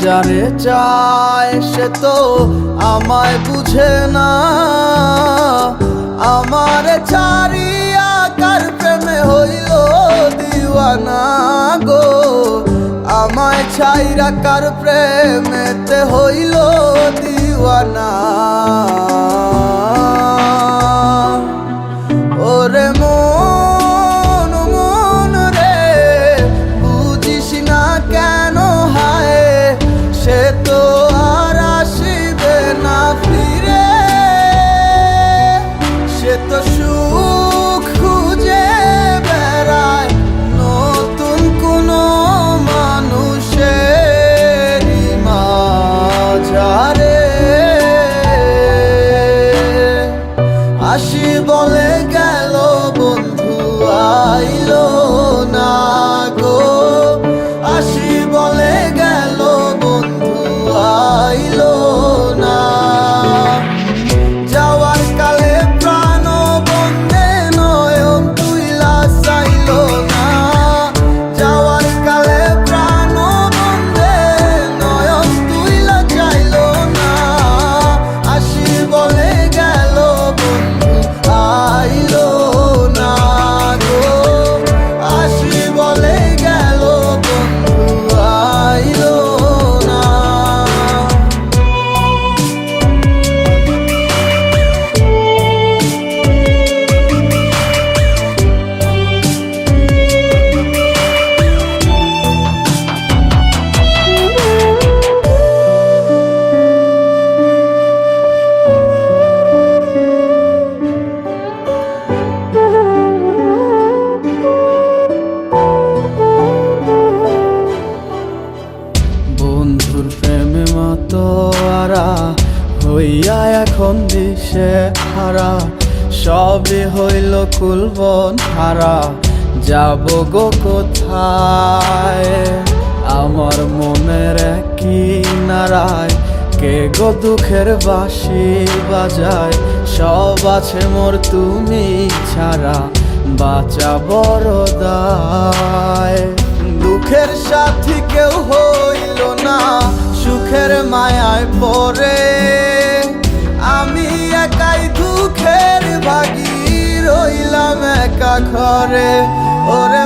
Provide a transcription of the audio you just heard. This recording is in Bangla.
যারে চায় সে তো আমায় বুঝে না, আমার ছাড়িয়া কার প্রেমে হইল দিওয়ানা গো, আমায় ছাইরা কার প্রেমেতে হইল দিওয়ানা। ওরে মন মন রে বুঝিস না কেন হায়, সে তো আর আসিবে না ফিরে, সে তো সুখ খুঁজে বেড়ায় নতুন কোনো মানুষের মাঝারে। আসি বলে গেল বন্ধু আইলো না গো, আসি বলে গেল বন্ধু আইলো না। যাওয়ার কালে প্রাণ বন্ধে নয়ন তুইলা চাইলো না, যাওয়ার কালে প্রাণ বন্ধে নয়ন তুইলা চাইলো না। আসি বলে গেল বন্ধু আইলো না গো, আসি বলে গেল বন্ধু আইলো না। বন্ধুর প্রেমে মাতোয়ারা হইয়া এখন দিশে হারা, সবে হইল কুলবন হারা, যাব গো কোথায়। আমার মনের কিনারায় কে গো দুঃখের বাঁশি বাজায়, সব আছে মোর তুমি ছাড়া বাঁচা বড় দায়। দুঃখের সাথী কেউ হইল না, সুখের মায়ায় পড়ে আমি একাই দুঃখের ভাগী রইলাম একা ঘরে। ওরে